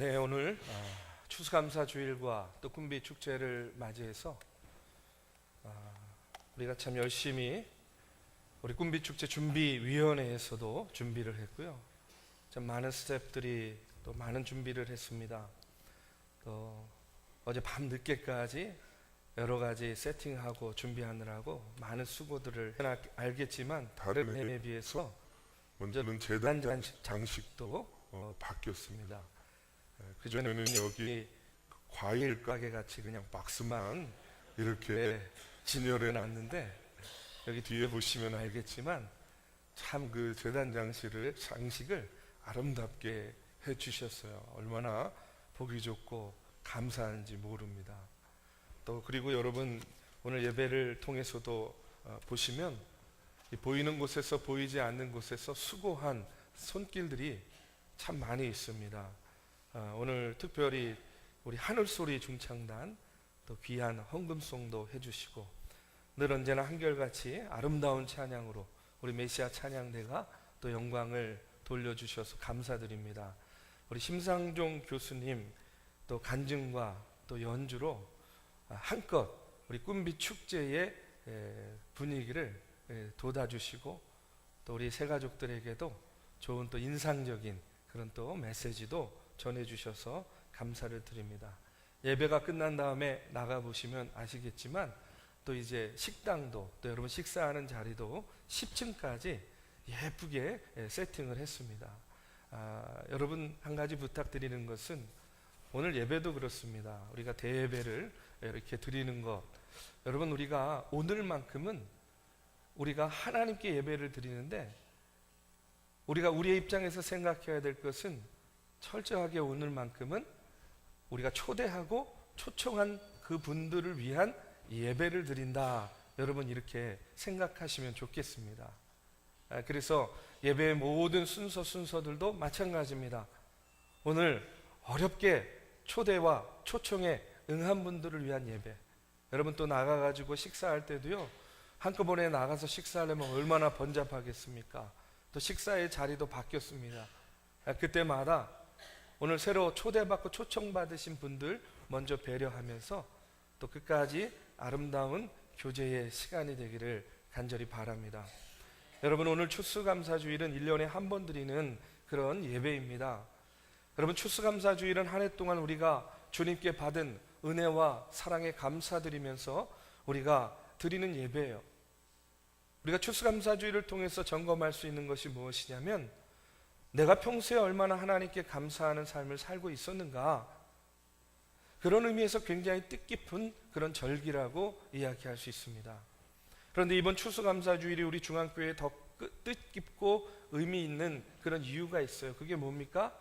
네, 오늘 추수감사 주일과 또 꿈비 축제를 맞이해서 우리가 참 열심히 우리 꿈비 축제 준비위원회에서도 준비를 했고요. 참 많은 스태프들이 또 많은 준비를 했습니다. 또 어제 밤 늦게까지 여러 가지 세팅하고 준비하느라고 많은 수고들을 알겠지만 다른 해에 비해서 먼저는 재단 장식도 바뀌었습니다. 그전에는 여기 과일 가게 같이 그냥 박스만 이렇게 진열해 놨는데 여기 뒤에 보시면 알겠지만 참 그 재단 장식을 아름답게 해 주셨어요. 얼마나 보기 좋고 감사한지 모릅니다. 또 그리고 여러분 오늘 예배를 통해서도 보시면 보이는 곳에서 보이지 않는 곳에서 수고한 손길들이 참 많이 있습니다. 오늘 특별히 우리 하늘소리 중창단 또 귀한 헌금송도 해주시고 늘 언제나 한결같이 아름다운 찬양으로 우리 메시아 찬양대가 또 영광을 돌려주셔서 감사드립니다. 우리 심상종 교수님 또 간증과 또 연주로 한껏 우리 꿈비 축제의 분위기를 돋아주시고 또 우리 새가족들에게도 좋은 또 인상적인 그런 또 메시지도 전해주셔서 감사를 드립니다. 예배가 끝난 다음에 나가보시면 아시겠지만 또 이제 식당도 또 여러분 식사하는 자리도 10층까지 예쁘게 세팅을 했습니다. 여러분 한 가지 부탁드리는 것은 오늘 예배도 그렇습니다. 우리가 대예배를 이렇게 드리는 것 여러분 우리가 오늘만큼은 우리가 하나님께 예배를 드리는데 우리가 우리의 입장에서 생각해야 될 것은 철저하게 오늘만큼은 우리가 초대하고 초청한 그 분들을 위한 예배를 드린다. 여러분 이렇게 생각하시면 좋겠습니다. 그래서 예배의 모든 순서들도 마찬가지입니다. 오늘 어렵게 초대와 초청에 응한 분들을 위한 예배. 여러분 또 나가가지고 식사할 때도요. 한꺼번에 나가서 식사하려면 얼마나 번잡하겠습니까? 또 식사의 자리도 바뀌었습니다. 그때마다 오늘 새로 초대받고 초청받으신 분들 먼저 배려하면서 또 끝까지 아름다운 교제의 시간이 되기를 간절히 바랍니다. 여러분 오늘 추수감사주일은 1년에 한 번 드리는 그런 예배입니다. 여러분 추수감사주일은 한 해 동안 우리가 주님께 받은 은혜와 사랑에 감사드리면서 우리가 드리는 예배예요. 우리가 추수감사주일을 통해서 점검할 수 있는 것이 무엇이냐면 내가 평소에 얼마나 하나님께 감사하는 삶을 살고 있었는가, 그런 의미에서 굉장히 뜻깊은 그런 절기라고 이야기할 수 있습니다. 그런데 이번 추수감사주일이 우리 중앙교회에 더 뜻깊고 의미 있는 그런 이유가 있어요. 그게 뭡니까?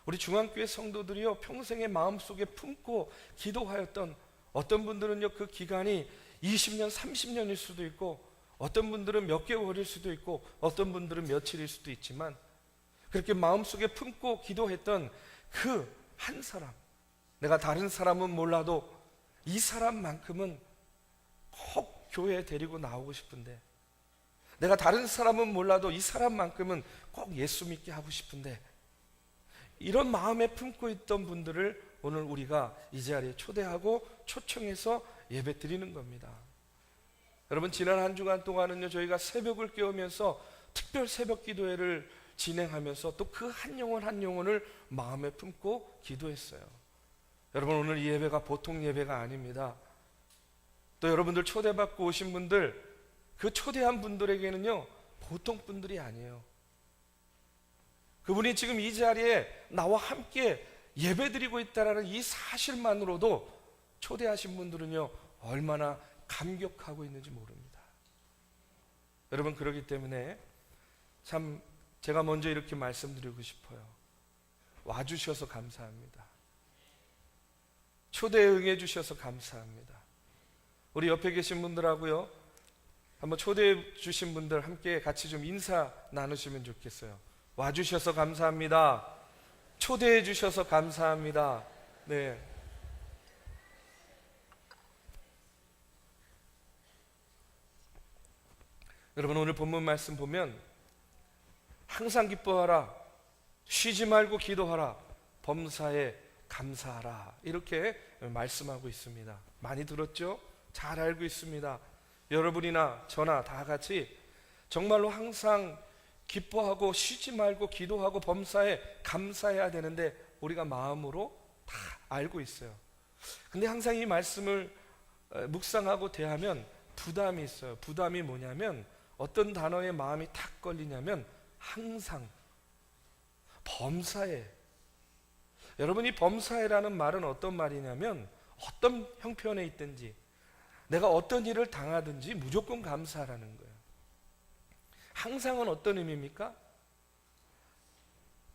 우리 중앙교회 성도들이요 평생의 마음속에 품고 기도하였던 어떤 분들은요 그 기간이 20년 30년일 수도 있고 어떤 분들은 몇 개월일 수도 있고 어떤 분들은 며칠일 수도 있지만 그렇게 마음속에 품고 기도했던 그 한 사람, 내가 다른 사람은 몰라도 이 사람만큼은 꼭 교회에 데리고 나오고 싶은데, 내가 다른 사람은 몰라도 이 사람만큼은 꼭 예수 믿게 하고 싶은데, 이런 마음에 품고 있던 분들을 오늘 우리가 이 자리에 초대하고 초청해서 예배 드리는 겁니다. 여러분 지난 한 주간 동안은요 저희가 새벽을 깨우면서 특별 새벽 기도회를 진행하면서 또 그 한 영혼 한 영혼을 마음에 품고 기도했어요. 여러분 오늘 이 예배가 보통 예배가 아닙니다. 또 여러분들 초대받고 오신 분들, 그 초대한 분들에게는요 보통 분들이 아니에요. 그분이 지금 이 자리에 나와 함께 예배드리고 있다는 이 사실만으로도 초대하신 분들은요 얼마나 감격하고 있는지 모릅니다. 여러분 그렇기 때문에 참 제가 먼저 이렇게 말씀드리고 싶어요. 와주셔서 감사합니다. 초대에 응해 주셔서 감사합니다. 우리 옆에 계신 분들하고요 한번 초대해 주신 분들 함께 같이 좀 인사 나누시면 좋겠어요. 와주셔서 감사합니다. 초대해 주셔서 감사합니다. 네. 여러분 오늘 본문 말씀 보면 항상 기뻐하라, 쉬지 말고 기도하라, 범사에 감사하라 이렇게 말씀하고 있습니다. 많이 들었죠? 잘 알고 있습니다. 여러분이나 저나 다 같이 정말로 항상 기뻐하고 쉬지 말고 기도하고 범사에 감사해야 되는데 우리가 마음으로 다 알고 있어요. 근데 항상 이 말씀을 묵상하고 대하면 부담이 있어요. 부담이 뭐냐면 어떤 단어에 마음이 탁 걸리냐면 항상 범사에. 여러분이 범사에라는 말은 어떤 말이냐면 어떤 형편에 있든지 내가 어떤 일을 당하든지 무조건 감사하라는 거예요. 항상은 어떤 의미입니까?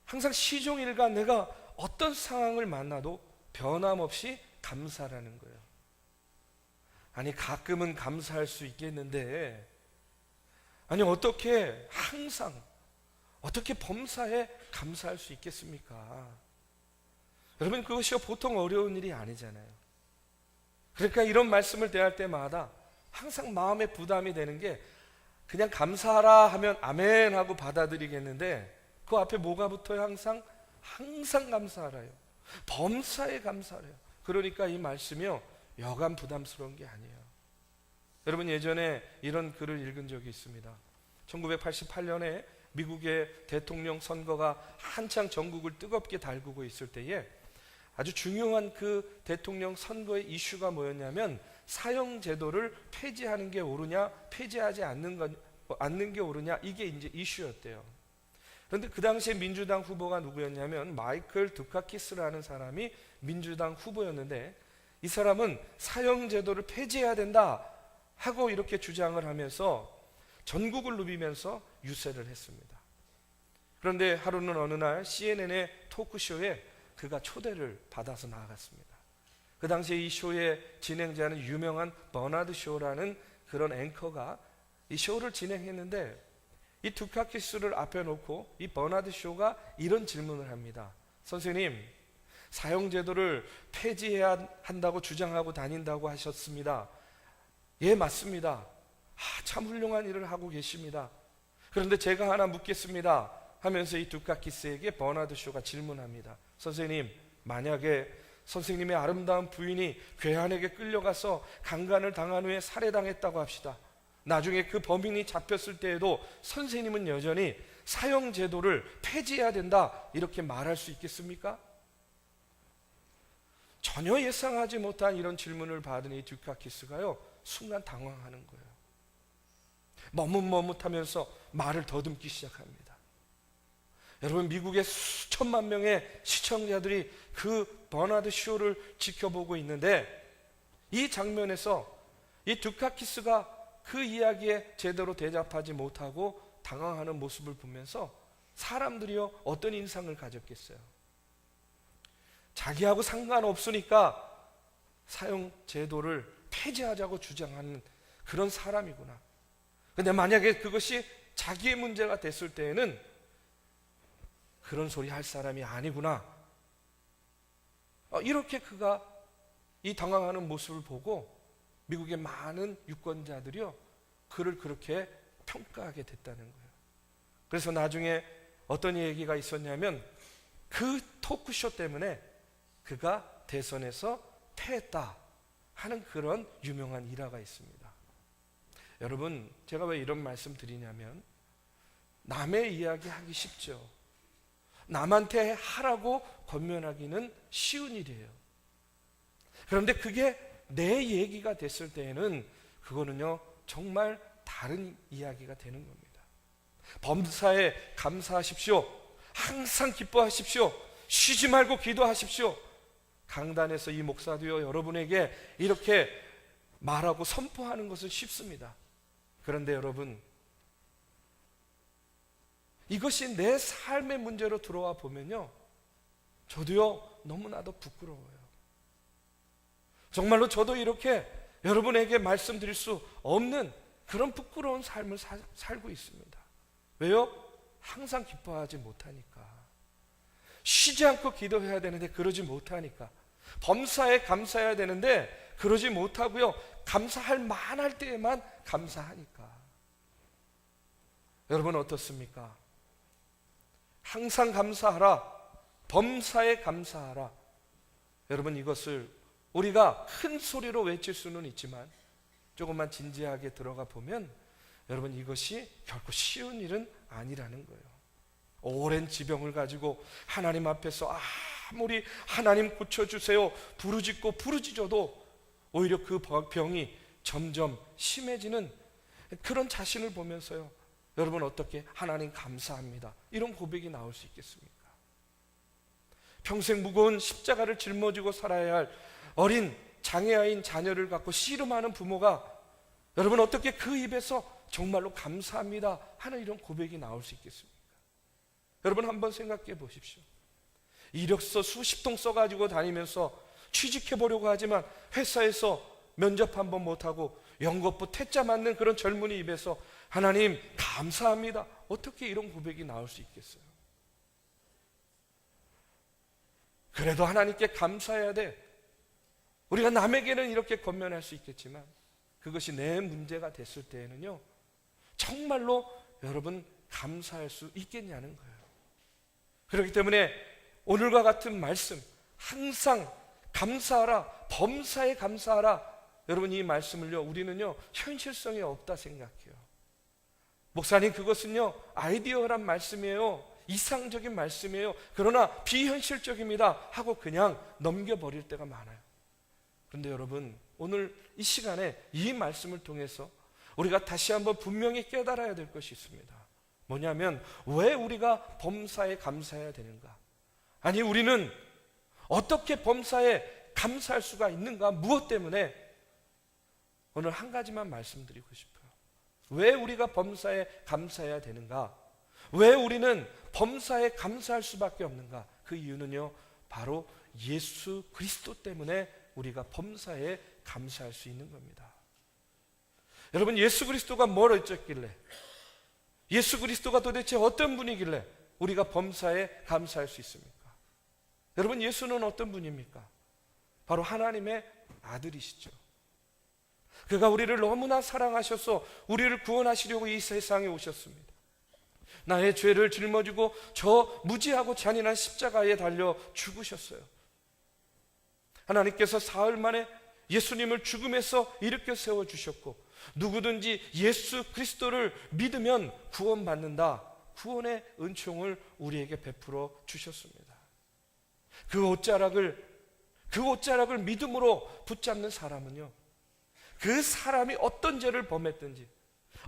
항상 시종일관 내가 어떤 상황을 만나도 변함없이 감사라는 거예요. 아니 가끔은 감사할 수 있겠는데 아니 어떻게 항상 어떻게 범사에 감사할 수 있겠습니까? 여러분 그것이 보통 어려운 일이 아니잖아요. 그러니까 이런 말씀을 대할 때마다 항상 마음에 부담이 되는 게 그냥 감사하라 하면 아멘 하고 받아들이겠는데 그 앞에 뭐가 붙어요? 항상 감사하라요. 범사에 감사하래요. 그러니까 이 말씀이요 여간 부담스러운 게 아니에요. 여러분 예전에 이런 글을 읽은 적이 있습니다. 1988년에 미국의 대통령 선거가 한창 전국을 뜨겁게 달구고 있을 때에 아주 중요한 그 대통령 선거의 이슈가 뭐였냐면 사형제도를 폐지하는 게 옳으냐 폐지하지 않는 게 옳으냐 이게 이제 이슈였대요. 그런데 그 당시에 민주당 후보가 누구였냐면 마이클 두카키스라는 사람이 민주당 후보였는데 이 사람은 사형제도를 폐지해야 된다 하고 이렇게 주장을 하면서 전국을 누비면서 유세를 했습니다. 그런데 하루는 어느 날 CNN의 토크쇼에 그가 초대를 받아서 나아갔습니다. 그 당시에 이 쇼의 진행자는 유명한 버나드 쇼라는 그런 앵커가 이 쇼를 진행했는데 이 두카키스를 앞에 놓고 이 버나드 쇼가 이런 질문을 합니다. 선생님, 사형제도를 폐지해야 한다고 주장하고 다닌다고 하셨습니다. 예, 맞습니다. 참 훌륭한 일을 하고 계십니다. 그런데 제가 하나 묻겠습니다 하면서 이 두카키스에게 버나드 쇼가 질문합니다. 선생님, 만약에 선생님의 아름다운 부인이 괴한에게 끌려가서 강간을 당한 후에 살해당했다고 합시다. 나중에 그 범인이 잡혔을 때에도 선생님은 여전히 사형제도를 폐지해야 된다 이렇게 말할 수 있겠습니까? 전혀 예상하지 못한 이런 질문을 받은 이 두카키스가요 순간 당황하는 거예요. 머뭇머뭇하면서 말을 더듬기 시작합니다. 여러분 미국의 수천만 명의 시청자들이 그 버나드 쇼를 지켜보고 있는데 이 장면에서 이 두카키스가 그 이야기에 제대로 대답하지 못하고 당황하는 모습을 보면서 사람들이요 어떤 인상을 가졌겠어요? 자기하고 상관없으니까 사형 제도를 폐지하자고 주장하는 그런 사람이구나. 근데 만약에 그것이 자기의 문제가 됐을 때에는 그런 소리 할 사람이 아니구나. 이렇게 그가 이 당황하는 모습을 보고 미국의 많은 유권자들이요 그를 그렇게 평가하게 됐다는 거예요. 그래서 나중에 어떤 얘기가 있었냐면 그 토크쇼 때문에 그가 대선에서 패했다 하는 그런 유명한 일화가 있습니다. 여러분 제가 왜 이런 말씀 드리냐면 남의 이야기 하기 쉽죠. 남한테 하라고 권면하기는 쉬운 일이에요. 그런데 그게 내 얘기가 됐을 때에는 그거는요 정말 다른 이야기가 되는 겁니다. 범사에 감사하십시오. 항상 기뻐하십시오. 쉬지 말고 기도하십시오. 강단에서 이 목사도요 여러분에게 이렇게 말하고 선포하는 것은 쉽습니다. 그런데 여러분 이것이 내 삶의 문제로 들어와 보면요 저도요 너무나도 부끄러워요. 정말로 저도 이렇게 여러분에게 말씀드릴 수 없는 그런 부끄러운 삶을 살고 있습니다. 왜요? 항상 기뻐하지 못하니까. 쉬지 않고 기도해야 되는데 그러지 못하니까. 범사에 감사해야 되는데 그러지 못하고요 감사할 만할 때에만 감사하니까. 여러분 어떻습니까? 항상 감사하라. 범사에 감사하라. 여러분, 이것을 우리가 큰 소리로 외칠 수는 있지만 조금만 진지하게 들어가 보면 여러분, 이것이 결코 쉬운 일은 아니라는 거예요. 오랜 지병을 가지고 하나님 앞에서 아무리 하나님 고쳐주세요 부르짖고 부르짖어도 오히려 그 병이 점점 심해지는 그런 자신을 보면서요, 여러분 어떻게 하나님 감사합니다 이런 고백이 나올 수 있겠습니까? 평생 무거운 십자가를 짊어지고 살아야 할 어린 장애아인 자녀를 갖고 씨름하는 부모가 여러분 어떻게 그 입에서 정말로 감사합니다 하는 이런 고백이 나올 수 있겠습니까? 여러분 한번 생각해 보십시오. 이력서 수십 통 써가지고 다니면서 취직해 보려고 하지만 회사에서 면접 한번 못하고 연거푸 퇴짜 맞는 그런 젊은이 입에서 하나님 감사합니다, 어떻게 이런 고백이 나올 수 있겠어요? 그래도 하나님께 감사해야 돼. 우리가 남에게는 이렇게 권면할 수 있겠지만 그것이 내 문제가 됐을 때에는요, 정말로 여러분 감사할 수 있겠냐는 거예요. 그렇기 때문에 오늘과 같은 말씀, 항상 감사하라, 범사에 감사하라, 여러분 이 말씀을요 우리는요 현실성이 없다 생각해요. 목사님, 그것은요 아이디어란 말씀이에요, 이상적인 말씀이에요, 그러나 비현실적입니다 하고 그냥 넘겨버릴 때가 많아요. 그런데 여러분, 오늘 이 시간에 이 말씀을 통해서 우리가 다시 한번 분명히 깨달아야 될 것이 있습니다. 뭐냐면, 왜 우리가 범사에 감사해야 되는가? 아니, 우리는 어떻게 범사에 감사할 수가 있는가? 무엇 때문에? 오늘 한 가지만 말씀드리고 싶어요. 왜 우리가 범사에 감사해야 되는가? 왜 우리는 범사에 감사할 수밖에 없는가? 그 이유는요, 바로 예수 그리스도 때문에 우리가 범사에 감사할 수 있는 겁니다. 여러분, 예수 그리스도가 뭘 어쨌길래, 예수 그리스도가 도대체 어떤 분이길래 우리가 범사에 감사할 수 있습니까? 여러분, 예수는 어떤 분입니까? 바로 하나님의 아들이시죠. 그가 우리를 너무나 사랑하셔서 우리를 구원하시려고 이 세상에 오셨습니다. 나의 죄를 짊어지고 저 무지하고 잔인한 십자가에 달려 죽으셨어요. 하나님께서 사흘 만에 예수님을 죽음에서 일으켜 세워주셨고, 누구든지 예수 그리스도를 믿으면 구원받는다, 구원의 은총을 우리에게 베풀어 주셨습니다. 그 옷자락을 믿음으로 붙잡는 사람은요, 그 사람이 어떤 죄를 범했든지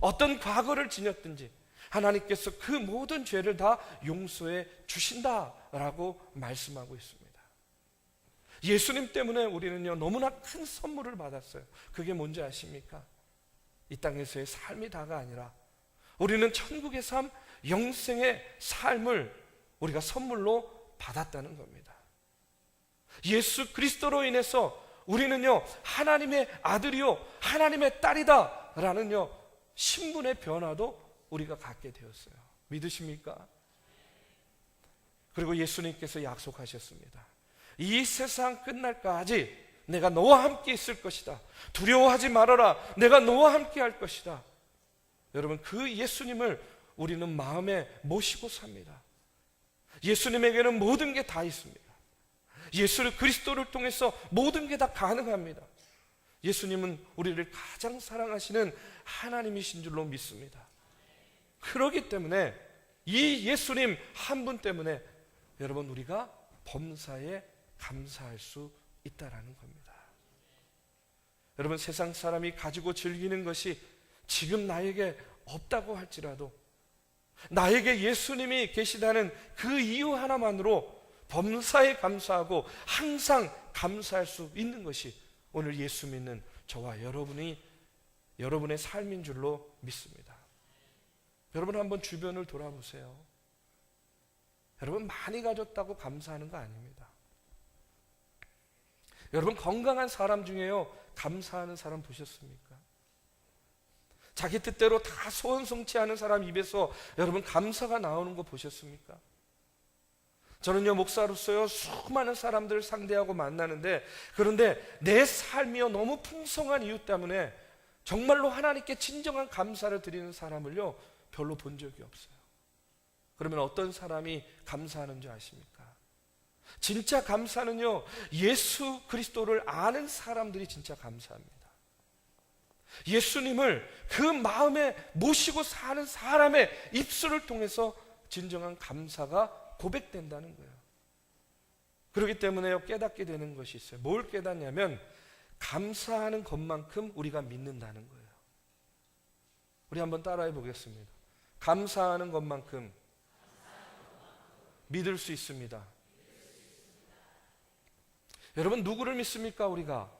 어떤 과거를 지녔든지 하나님께서 그 모든 죄를 다 용서해 주신다라고 말씀하고 있습니다. 예수님 때문에 우리는요 너무나 큰 선물을 받았어요. 그게 뭔지 아십니까? 이 땅에서의 삶이 다가 아니라 우리는 천국의 삶, 영생의 삶을 우리가 선물로 받았다는 겁니다. 예수 그리스도로 인해서 우리는요 하나님의 아들이요 하나님의 딸이다 라는요 신분의 변화도 우리가 갖게 되었어요. 믿으십니까? 그리고 예수님께서 약속하셨습니다. 이 세상 끝날까지 내가 너와 함께 있을 것이다. 두려워하지 말아라. 내가 너와 함께 할 것이다. 여러분, 그 예수님을 우리는 마음에 모시고 삽니다. 예수님에게는 모든 게 다 있습니다. 예수 그리스도를 통해서 모든 게 다 가능합니다. 예수님은 우리를 가장 사랑하시는 하나님이신 줄로 믿습니다. 그렇기 때문에 이 예수님 한 분 때문에 여러분 우리가 범사에 감사할 수 있다라는 겁니다. 여러분, 세상 사람이 가지고 즐기는 것이 지금 나에게 없다고 할지라도 나에게 예수님이 계시다는 그 이유 하나만으로 범사에 감사하고 항상 감사할 수 있는 것이 오늘 예수 믿는 저와 여러분의 삶인 줄로 믿습니다. 여러분, 한번 주변을 돌아보세요. 여러분, 많이 가졌다고 감사하는 거 아닙니다. 여러분, 건강한 사람 중에요 감사하는 사람 보셨습니까? 자기 뜻대로 다 소원성취하는 사람 입에서 여러분 감사가 나오는 거 보셨습니까? 저는요 목사로서요 수많은 사람들을 상대하고 만나는데, 그런데 내 삶이요 너무 풍성한 이유 때문에 정말로 하나님께 진정한 감사를 드리는 사람을요 별로 본 적이 없어요. 그러면 어떤 사람이 감사하는 줄 아십니까? 진짜 감사는요, 예수 그리스도를 아는 사람들이 진짜 감사합니다. 예수님을 그 마음에 모시고 사는 사람의 입술을 통해서 진정한 감사가 고백된다는 거예요. 그렇기 때문에요, 깨닫게 되는 것이 있어요. 뭘 깨닫냐면 감사하는 것만큼 우리가 믿는다는 거예요. 우리 한번 따라해 보겠습니다. 감사하는 것만큼 믿을 수 있습니다. 여러분, 누구를 믿습니까? 우리가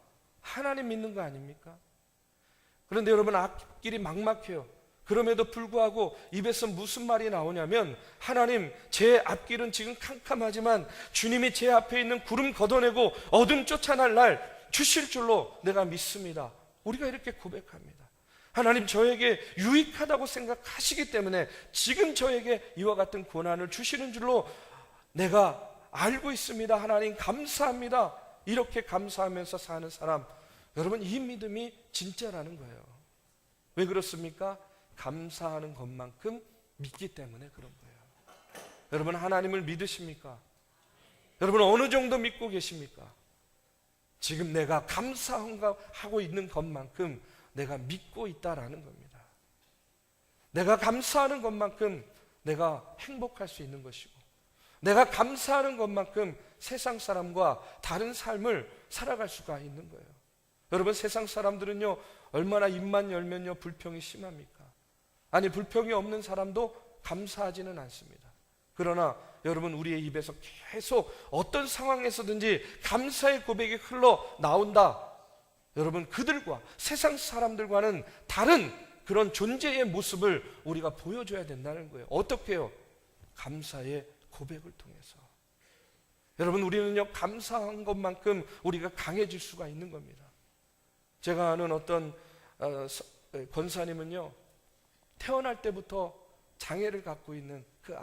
하나님 믿는 거 아닙니까? 그런데 여러분, 앞길이 막막해요. 그럼에도 불구하고 입에서 무슨 말이 나오냐면, 하나님, 제 앞길은 지금 캄캄하지만 주님이 제 앞에 있는 구름 걷어내고 어둠 쫓아날 날 주실 줄로 내가 믿습니다. 우리가 이렇게 고백합니다. 하나님, 저에게 유익하다고 생각하시기 때문에 지금 저에게 이와 같은 고난을 주시는 줄로 내가 알고 있습니다. 하나님, 감사합니다. 이렇게 감사하면서 사는 사람, 여러분, 이 믿음이 진짜라는 거예요. 왜 그렇습니까? 감사하는 것만큼 믿기 때문에 그런 거예요. 여러분, 하나님을 믿으십니까? 여러분, 어느 정도 믿고 계십니까? 지금 내가 감사하고 있는 것만큼 내가 믿고 있다라는 겁니다. 내가 감사하는 것만큼 내가 행복할 수 있는 것이고, 내가 감사하는 것만큼 세상 사람과 다른 삶을 살아갈 수가 있는 거예요. 여러분, 세상 사람들은요, 얼마나 입만 열면요 불평이 심합니까? 아니, 불평이 없는 사람도 감사하지는 않습니다. 그러나 여러분, 우리의 입에서 계속 어떤 상황에서든지 감사의 고백이 흘러나온다. 여러분, 그들과 세상 사람들과는 다른 그런 존재의 모습을 우리가 보여줘야 된다는 거예요. 어떻게 해요? 감사의 고백을 통해서. 여러분, 우리는요, 감사한 것만큼 우리가 강해질 수가 있는 겁니다. 제가 아는 어떤 권사님은요, 태어날 때부터 장애를 갖고 있는 그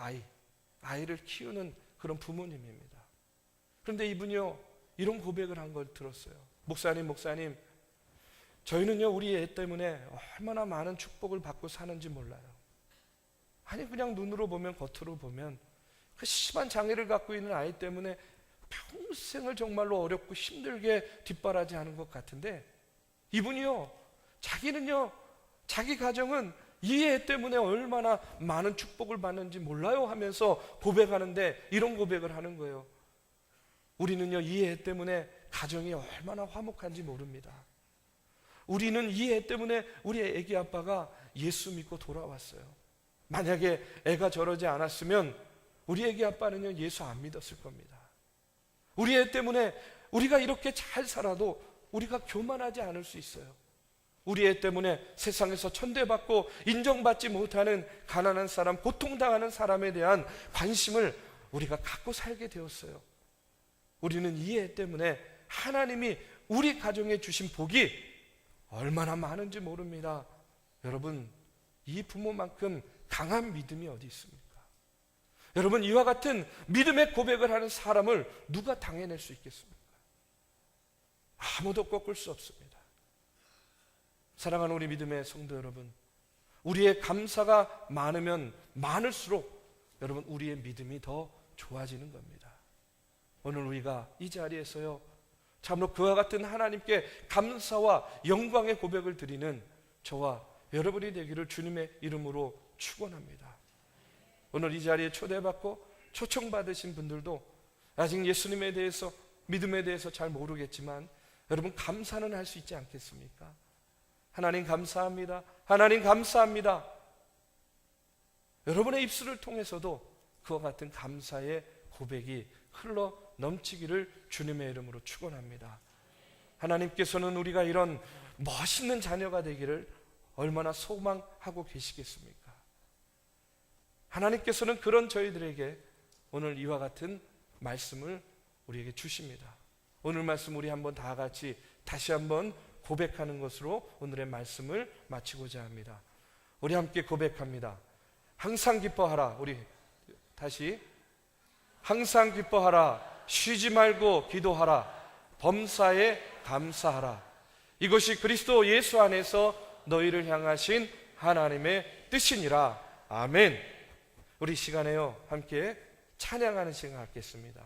아이를 키우는 그런 부모님입니다. 그런데 이분이요, 이런 고백을 한 걸 들었어요. 목사님, 저희는요, 우리 애 때문에 얼마나 많은 축복을 받고 사는지 몰라요. 아니, 그냥 눈으로 보면, 겉으로 보면 그 심한 장애를 갖고 있는 아이 때문에 평생을 정말로 어렵고 힘들게 뒷바라지하는 것 같은데, 이분이요, 자기는요, 자기 가정은 이 애 때문에 얼마나 많은 축복을 받는지 몰라요 하면서 고백하는데, 이런 고백을 하는 거예요. 우리는요, 이 애 때문에 가정이 얼마나 화목한지 모릅니다. 우리는 이 애 때문에 우리 애기 아빠가 예수 믿고 돌아왔어요. 만약에 애가 저러지 않았으면 우리 애기 아빠는요, 예수 안 믿었을 겁니다. 우리 애 때문에 우리가 이렇게 잘 살아도 우리가 교만하지 않을 수 있어요. 우리 애 때문에 세상에서 천대받고 인정받지 못하는 가난한 사람, 고통당하는 사람에 대한 관심을 우리가 갖고 살게 되었어요. 우리는 이 애 때문에 하나님이 우리 가정에 주신 복이 얼마나 많은지 모릅니다. 여러분, 이 부모만큼 강한 믿음이 어디 있습니까? 여러분, 이와 같은 믿음의 고백을 하는 사람을 누가 당해낼 수 있겠습니까? 아무도 꺾을 수 없습니다. 사랑하는 우리 믿음의 성도 여러분, 우리의 감사가 많으면 많을수록 여러분, 우리의 믿음이 더 좋아지는 겁니다. 오늘 우리가 이 자리에서요, 참으로 그와 같은 하나님께 감사와 영광의 고백을 드리는 저와 여러분이 되기를 주님의 이름으로 축원합니다. 오늘 이 자리에 초대받고 초청받으신 분들도 아직 예수님에 대해서, 믿음에 대해서 잘 모르겠지만 여러분, 감사는 할 수 있지 않겠습니까? 하나님 감사합니다. 하나님 감사합니다. 여러분의 입술을 통해서도 그와 같은 감사의 고백이 흘러 넘치기를 주님의 이름으로 축원합니다. 하나님께서는 우리가 이런 멋있는 자녀가 되기를 얼마나 소망하고 계시겠습니까? 하나님께서는 그런 저희들에게 오늘 이와 같은 말씀을 우리에게 주십니다. 오늘 말씀 우리 한번 다 같이 다시 한번 고백하는 것으로 오늘의 말씀을 마치고자 합니다. 우리 함께 고백합니다. 항상 기뻐하라. 우리 다시 항상 기뻐하라. 쉬지 말고 기도하라. 범사에 감사하라. 이것이 그리스도 예수 안에서 너희를 향하신 하나님의 뜻이니라. 아멘. 우리 시간에요, 함께 찬양하는 시간 갖겠습니다.